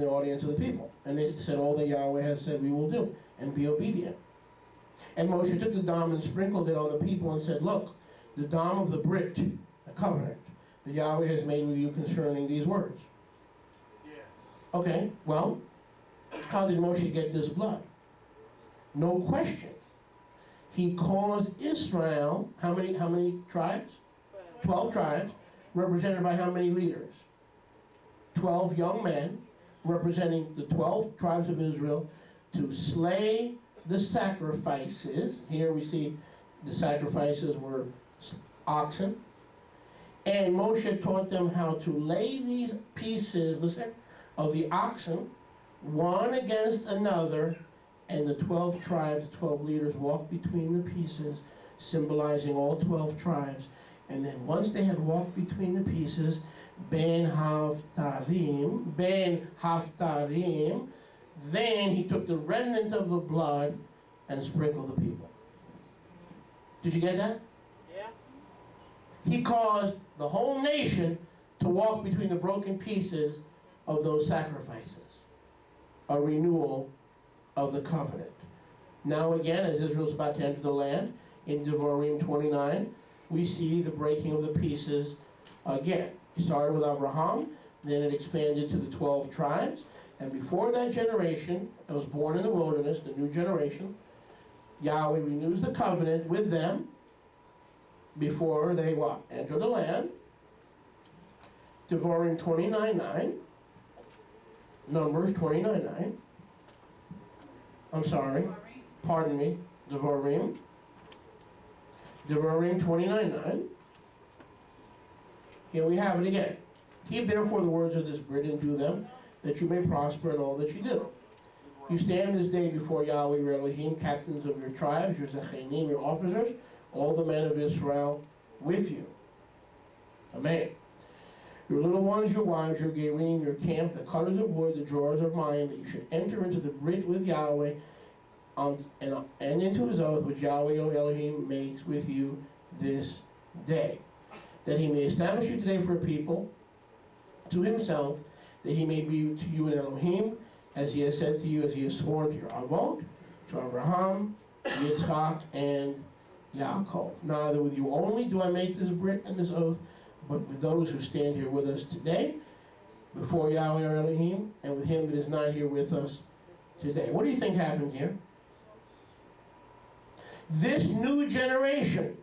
the audience of the people. And they said, all that Yahweh has said we will do, and be obedient. And Moshe took the dam and sprinkled it on the people and said, look, the dam of the Brit, the covenant, that Yahweh has made with you concerning these words. Yes. Okay, well, how did Moshe get this blood? No question. He caused Israel, how many tribes? 12 tribes, represented by how many leaders? 12 young men, representing the 12 tribes of Israel, to slay the sacrifices. Here we see the sacrifices were oxen. And Moshe taught them how to lay these pieces, listen, of the oxen, one against another, and the 12 tribes, the 12 leaders walked between the pieces, symbolizing all 12 tribes. And then once they had walked between the pieces, Ben Haftarim, then he took the remnant of the blood and sprinkled the people. Did you get that? Yeah. He caused the whole nation to walk between the broken pieces of those sacrifices. A renewal of the covenant. Now again, as Israel's about to enter the land, in Devarim 29, we see the breaking of the pieces again. It started with Abraham, then it expanded to the 12 tribes, and before that generation that was born in the wilderness, the new generation, Yahweh renews the covenant with them before they what? Enter the land. Devarim 29:9, Numbers 29:9. I'm sorry, pardon me, Devarim 29:9. Here we have it again. Keep therefore the words of this Brit and do them, that you may prosper in all that you do. You stand this day before Yahweh your Elohim, captains of your tribes, your zechanim, your officers, all the men of Israel with you. Amen. Your little ones, your wives, your gerim, your camp, the cutters of wood, the drawers of mine, that you should enter into the Brit with Yahweh, and into his oath which Yahweh your Elohim makes with you this day, that he may establish you today for a people to himself, that he may be to you an Elohim, as he has said to you, as he has sworn to your Avot, to Abraham, Yitzchak, and Yaakov. Neither with you only do I make this Brit and this oath, but with those who stand here with us today, before Yahweh our Elohim, and with him that is not here with us today. What do you think happened here? This new generation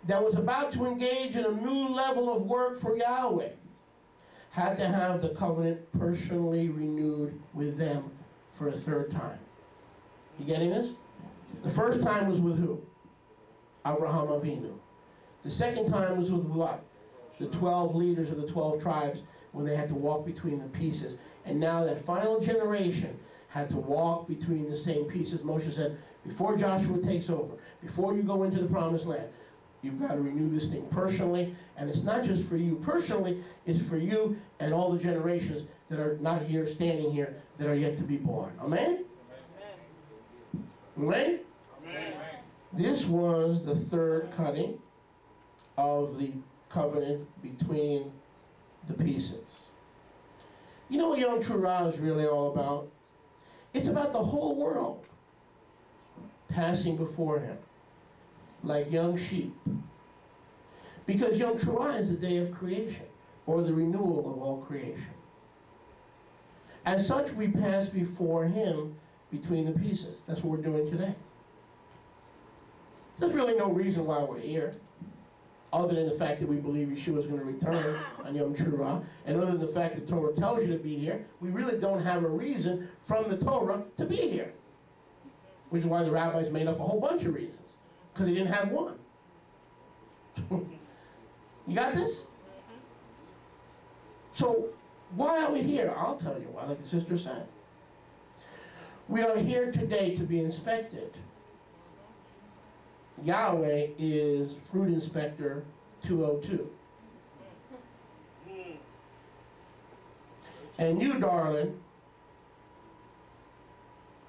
that was about to engage in a new level of work for Yahweh had to have the covenant personally renewed with them for a third time. You getting this? The first time was with who? Abraham Avinu. The second time was with what? The 12 leaders of the 12 tribes, when they had to walk between the pieces. And now that final generation had to walk between the same pieces. Moshe said, before Joshua takes over, before you go into the promised land, you've got to renew this thing personally. And it's not just for you personally, it's for you and all the generations that are not here, standing here, that are yet to be born. Amen? Amen? Amen. This was the third cutting of the covenant between the pieces. You know what Yom Teruah is really all about? It's about the whole world passing before him like young sheep. Because Yom Teruah is the day of creation, or the renewal of all creation. As such, we pass before him between the pieces. That's what we're doing today. There's really no reason why we're here, other than the fact that we believe Yeshua is going to return on Yom Teruah, and other than the fact that Torah tells you to be here. We really don't have a reason from the Torah to be here. Which is why the rabbis made up a whole bunch of reasons, because they didn't have one. You got this? So, why are we here? I'll tell you why, like the sister said. We are here today to be inspected. Yahweh is Fruit Inspector 202. And you, darling,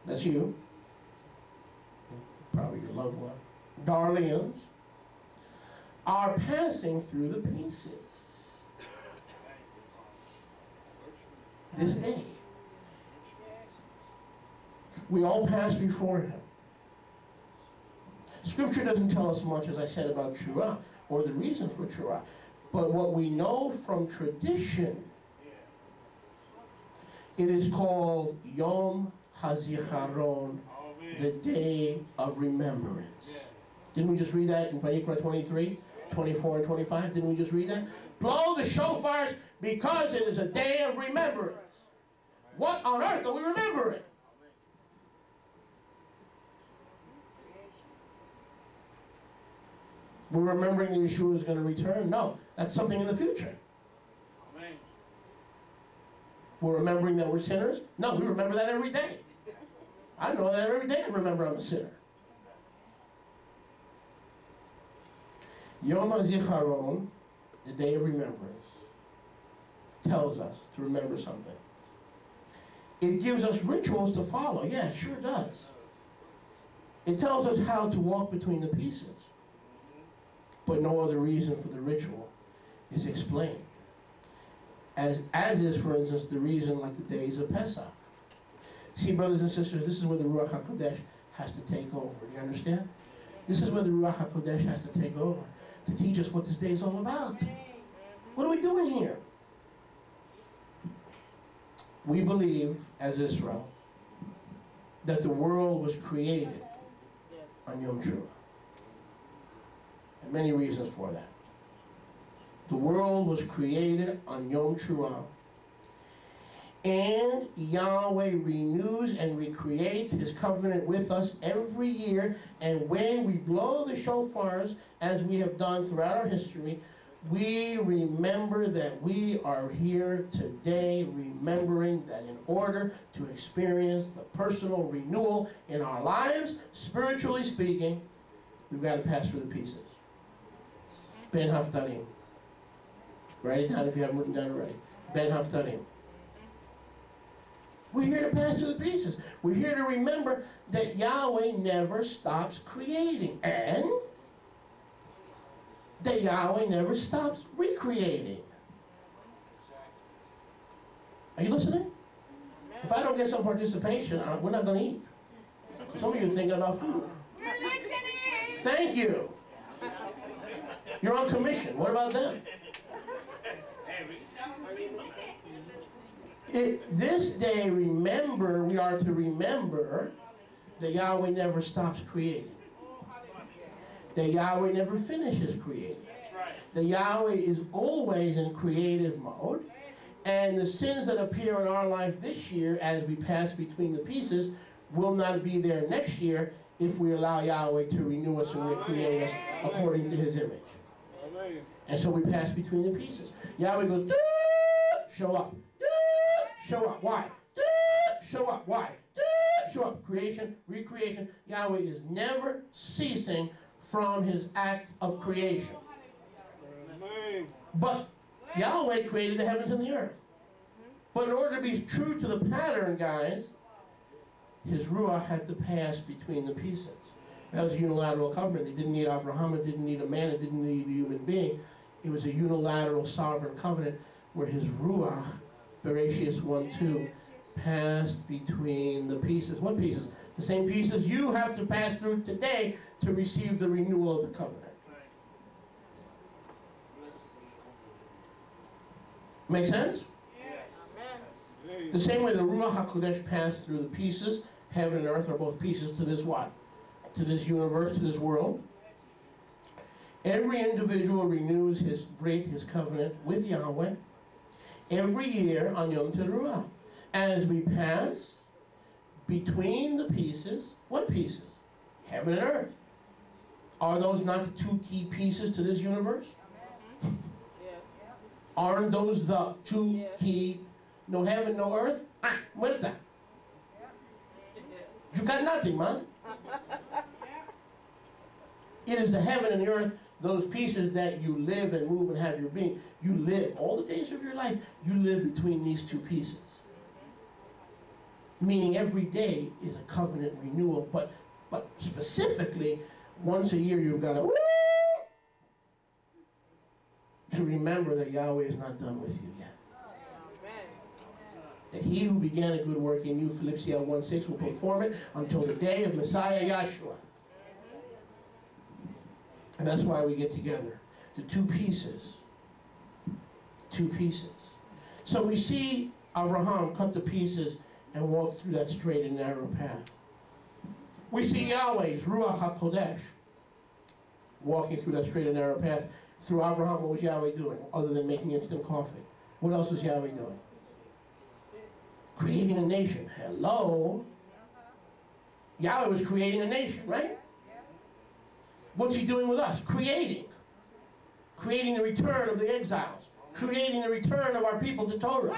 that's you, probably your loved one, darlings, are passing through the pieces. this day. We all pass before him. Scripture doesn't tell us much, as I said, about Shura or the reason for Shura. But what we know from tradition, it is called Yom HaZikaron, the Day of Remembrance. Didn't we just read that in Vayikra 23, 24, and 25? Didn't we just read that? Blow the shofars because it is a day of remembrance. What on earth are we remembering? We're remembering that Yeshua is going to return? No, that's something in the future. We're remembering that we're sinners? No, we remember that every day. I know that every day I remember I'm a sinner. Yom HaZikaron, the Day of Remembrance, tells us to remember something. It gives us rituals to follow. Yeah, it sure does. It tells us how to walk between the pieces. But no other reason for the ritual is explained. As is, for instance, the reason like the days of Pesach. See, brothers and sisters, this is where the Ruach HaKodesh has to take over. Do you understand? This is where the Ruach HaKodesh has to take over to teach us what this day is all about. What are we doing here? We believe, as Israel, that the world was created on Yom Teruah. And many reasons for that. The world was created on Yom Teruah, and Yahweh renews and recreates his covenant with us every year. And when we blow the shofars, as we have done throughout our history, we remember that we are here today, remembering that in order to experience the personal renewal in our lives, spiritually speaking, we've got to pass through the pieces. Ben Haftarim. Write it down if you haven't written down already. Ben Haftarim. We're here to pass through the pieces. We're here to remember that Yahweh never stops creating, and that Yahweh never stops recreating. Are you listening? If I don't get some participation, we're not going to eat. Some of you are thinking about food. We're listening. Thank you. You're on commission. What about them? This day, remember, we are to remember that Yahweh never stops creating. That Yahweh never finishes creating. That Yahweh is always in creative mode. And the sins that appear in our life this year as we pass between the pieces will not be there next year if we allow Yahweh to renew us and recreate us according to his image. And so we pass between the pieces. Yahweh goes, show up. Show up. Why? Show up. Why? Show up. Creation, recreation. Yahweh is never ceasing from his act of creation. But Yahweh created the heavens and the earth. But in order to be true to the pattern, guys, his Ruach had to pass between the pieces. That was a unilateral covenant. It didn't need Abraham, it didn't need a man, it didn't need a human being. It was a unilateral sovereign covenant where his Ruach, Bereshit 1:2, passed between the pieces. What pieces? The same pieces you have to pass through today to receive the renewal of the covenant. Make sense? Yes. The same way the Ruach HaKodesh passed through the pieces, heaven and earth are both pieces to this what? To this universe, to this world. Every individual renews his covenant with Yahweh every year on Yom Teruah. As we pass between the pieces, what pieces? Heaven and earth. Are those not two key pieces to this universe? Aren't those the two key? No heaven, no earth? Muerta. You got nothing, man. It is the heaven and the earth, those pieces that you live and move and have your being. You live, all the days of your life, you live between these two pieces. Meaning every day is a covenant renewal, but specifically, once a year you've got to remember that Yahweh is not done with you yet. that he who began a good work in you, Philippians 1:6, will perform it until the day of Messiah Yahshua. And that's why we get together. The two pieces. Two pieces. So we see Abraham cut the pieces and walk through that straight and narrow path. We see Yahweh's Ruach HaKodesh walking through that straight and narrow path. Through Abraham, what was Yahweh doing other than making instant coffee? What else was Yahweh doing? Creating a nation. Hello? Yahweh was creating a nation, right? What's he doing with us? Creating. Creating the return of the exiles. Creating the return of our people to Torah.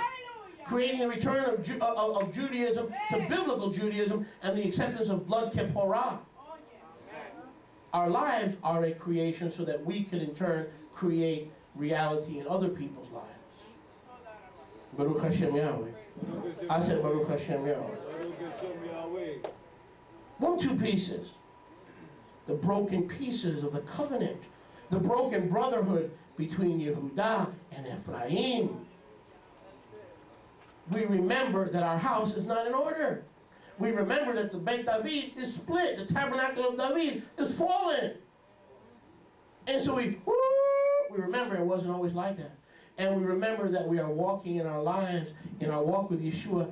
Creating the return of Judaism to biblical Judaism and the acceptance of blood Keporah. Our lives are a creation so that we can in turn create reality in other people's lives. Baruch Hashem Yahweh. I said Baruch Hashem Yahweh. One, two pieces. The broken pieces of the covenant. The broken brotherhood between Yehudah and Ephraim. We remember that our house is not in order. We remember that the Beit David is split. The tabernacle of David is fallen. And so we remember it wasn't always like that. And we remember that we are walking in our lives, in our walk with Yeshua,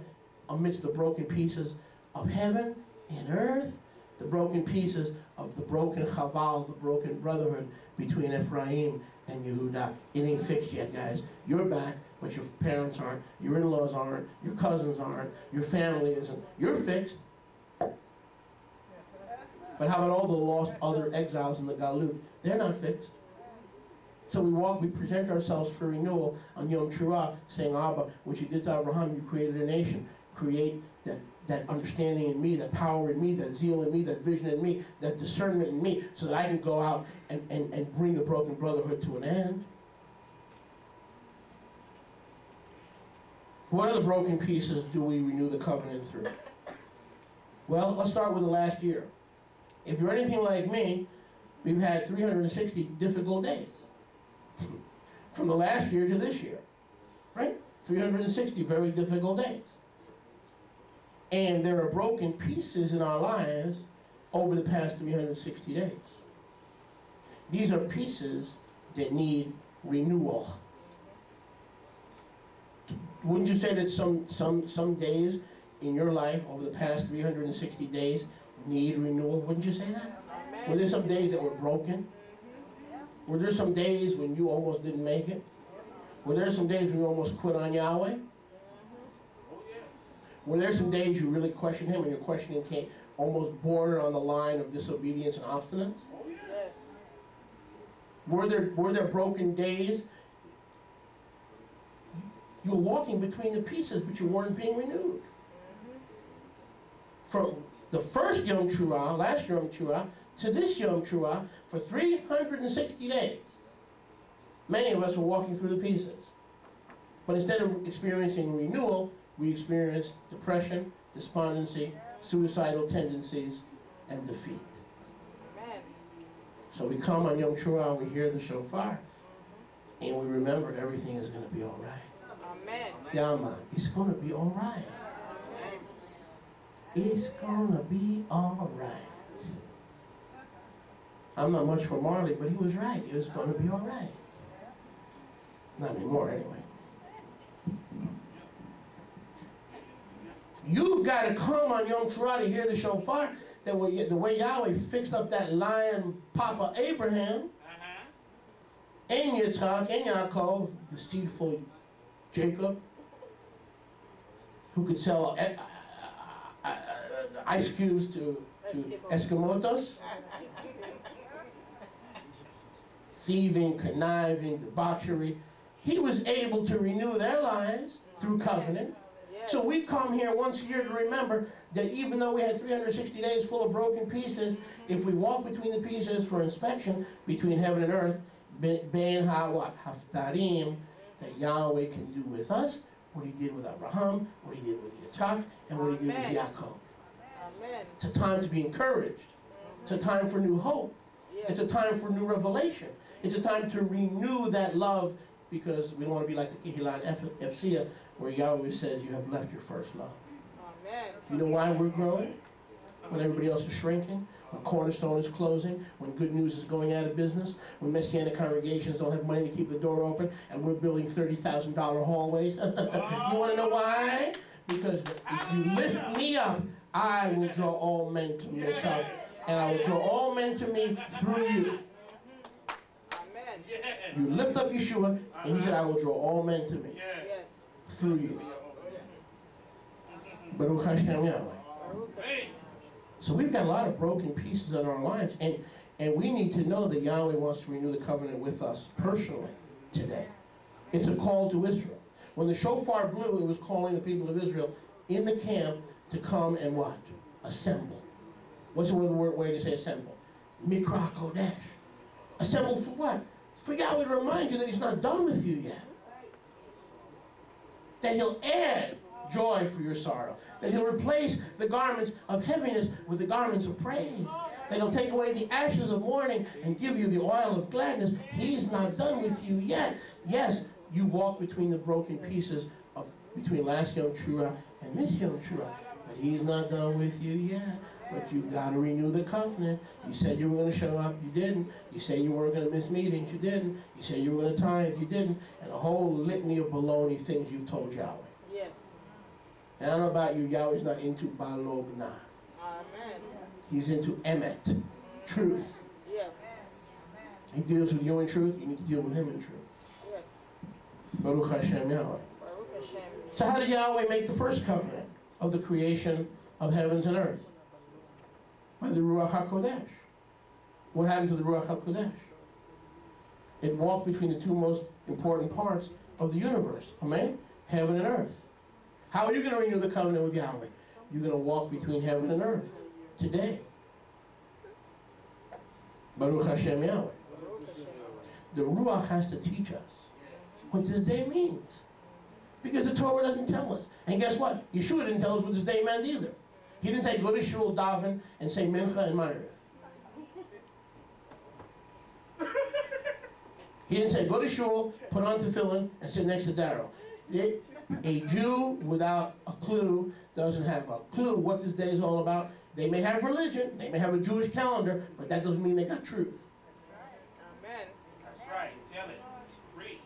amidst the broken pieces of heaven and earth, the broken pieces of the broken Chaval, the broken brotherhood between Ephraim and Yehudah. It ain't fixed yet, guys. You're back, but your parents aren't, your in-laws aren't, your cousins aren't, your family isn't. You're fixed. But how about all the lost other exiles in the Galut? They're not fixed. So we present ourselves for renewal on Yom Teruah, saying, Abba, what you did to Abraham, you created a nation. Create that understanding in me, that power in me, that zeal in me, that vision in me, that discernment in me, so that I can go out and bring the broken brotherhood to an end. What other broken pieces do we renew the covenant through? Well, let's start with the last year. If you're anything like me, we've had 360 difficult days. From the last year to this year, right? 360 very difficult days. And there are broken pieces in our lives over the past 360 days. These are pieces that need renewal. Wouldn't you say that some days in your life over the past 360 days need renewal? Wouldn't you say that? Were there some days that were broken? Were there some days when you almost didn't make it? Were there some days when you almost quit on Yahweh? Were there some days you really questioned him and your questioning came almost bordered on the line of disobedience and obstinance? Were there broken days? You were walking between the pieces, but you weren't being renewed. From the first Yom Teruah, last Yom Teruah, to this Yom Teruah, for 360 days, many of us were walking through the pieces. But instead of experiencing renewal, we experienced depression, despondency, suicidal tendencies, and defeat. Amen. So we come on Yom Teruah, we hear the shofar, and we remember everything is going to be all right. Amen. Yama, it's going to be all right. It's going to be all right. I'm not much for Marley, but he was right. It was going to be all right. Not anymore, anyway. You've got to come on Yom Teruah to hear the shofar. The way Yahweh fixed up that lion Papa Abraham, and Yitzchak, and Yaakov, deceitful Jacob, who could sell ice cubes to Eskimotos. Thieving, conniving, debauchery. He was able to renew their lives through covenant. So we come here once a year to remember that even though we had 360 days full of broken pieces, if we walk between the pieces for inspection between heaven and earth, Ben Haftarim, that Yahweh can do with us what he did with Abraham, what he did with Yitzchak, and what he did with Yaakov. It's a time to be encouraged. It's a time for new hope. It's a time for new revelation. It's a time to renew that love because we don't want to be like the Kehillah FCA, where Yahweh says you have left your first love. Amen. You know why we're growing? When everybody else is shrinking, when Cornerstone is closing, when Good News is going out of business, when Messianic congregations don't have money to keep the door open, and we're building $30,000 hallways. You want to know why? Because if you lift me up, I will draw all men to myself, and I will draw all men to me through you. Amen. You lift up Yeshua, and he said, I will draw all men to me Yes. through you. Baruch Hashem Yahweh. So we've got a lot of broken pieces in our lives, and we need to know that Yahweh wants to renew the covenant with us personally today. It's a call to Israel. When the shofar blew, it was calling the people of Israel in the camp to come and what? Assemble. What's the word way to say assemble? Mikra Kodesh. Assemble for what? For Yahweh to remind you that he's not done with you yet. That he'll add joy for your sorrow. That he'll replace the garments of heaviness with the garments of praise. That he'll take away the ashes of mourning and give you the oil of gladness. He's not done with you yet. Yes, you walk between the broken pieces of between last Yom Teruah and this Yom Teruah. But he's not done with you yet. But you've got to renew the covenant. You said you were going to show up, you didn't. You said you weren't going to miss meetings, you didn't. You said you were going to tithe, you didn't. And a whole litany of baloney things you've told Yahweh. Yes. And I don't know about you, Yahweh's not into balogna. Amen. He's into emet, truth. Yes. He deals with you in truth, you need to deal with him in truth. Yes. Baruch Hashem Yahweh. Baruch Hashem. So how did Yahweh make the first covenant of the creation of heavens and earth? By the Ruach HaKodesh. What happened to the Ruach HaKodesh? It walked between the two most important parts of the universe. Amen? Heaven and earth. How are you going to renew the covenant with Yahweh? You're going to walk between heaven and earth today. Baruch Hashem Yahweh. The Ruach has to teach us what this day means. Because the Torah doesn't tell us. And guess what? Yeshua didn't tell us what this day meant either. He didn't say, go to shul, daven, and say mincha and ma'ariv. He didn't say, go to shul, put on tefillin, and sit next to Darryl. A Jew without a clue doesn't have a clue what this day is all about. They may have religion, they may have a Jewish calendar, but that doesn't mean they got truth. Amen. That's right. Tell it. Preach.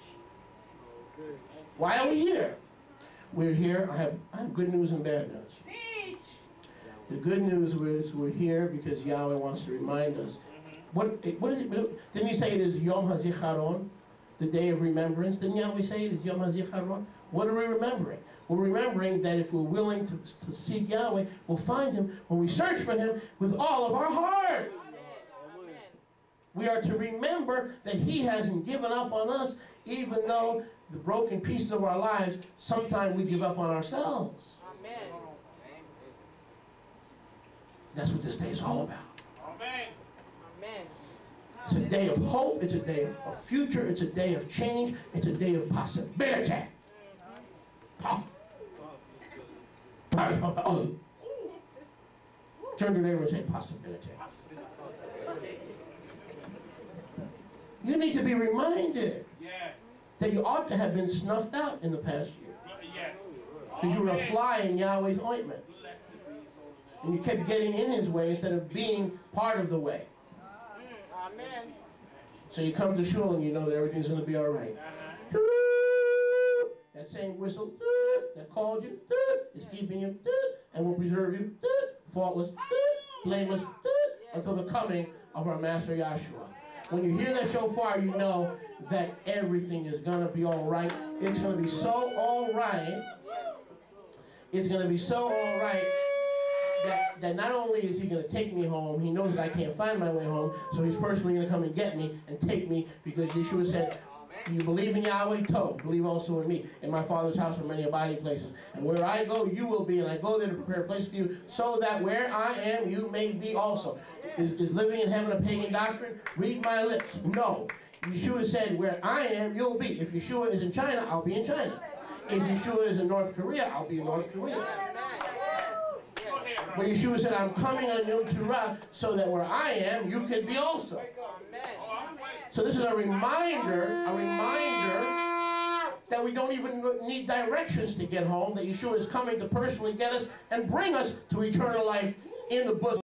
Why are we here? We're here. I have good news and bad news. Teach. The good news is we're here because Yahweh wants to remind us. What is it? Didn't he say it is Yom HaZikaron, the day of remembrance? Didn't Yahweh say it is Yom HaZikaron? What are we remembering? We're remembering that if we're willing to seek Yahweh, we'll find him when we search for him with all of our heart. Amen. We are to remember that he hasn't given up on us, even though the broken pieces of our lives, sometimes we give up on ourselves. Amen. That's what this day is all about. Amen. Amen. It's a day of hope. It's a day of future. It's a day of change. It's a day of possibility. Turn to your neighbor and say possibility. You need to be reminded Yes. that you ought to have been snuffed out in the past year. Yes. Because you were a fly in Yahweh's ointment. Blessed be his holy name. And you kept getting in his way instead of being part of the way. Amen. So you come to shul and you know that everything's going to be all right. That same whistle that called you is keeping you and will preserve you faultless, blameless until the coming of our Master Yahshua. When you hear that shofar, you know that everything is going to be all right. It's going to be so all right. It's going to be so all right that not only is he going to take me home, he knows that I can't find my way home, so he's personally going to come and get me and take me, because Yeshua said, you believe in Yahweh? Tov. Believe also in me. In my Father's house are many abiding places. And where I go, you will be. And I go there to prepare a place for you, so that where I am, you may be also. Is living in heaven a pagan doctrine? Read my lips. No. Yeshua said, where I am, you'll be. If Yeshua is in China, I'll be in China. If Yeshua is in North Korea, I'll be in North Korea. But Yeshua said, I'm coming on Yom Teruah, so that where I am, you can be also. So this is a reminder that we don't even need directions to get home, that Yeshua is coming to personally get us and bring us to eternal life in the bosom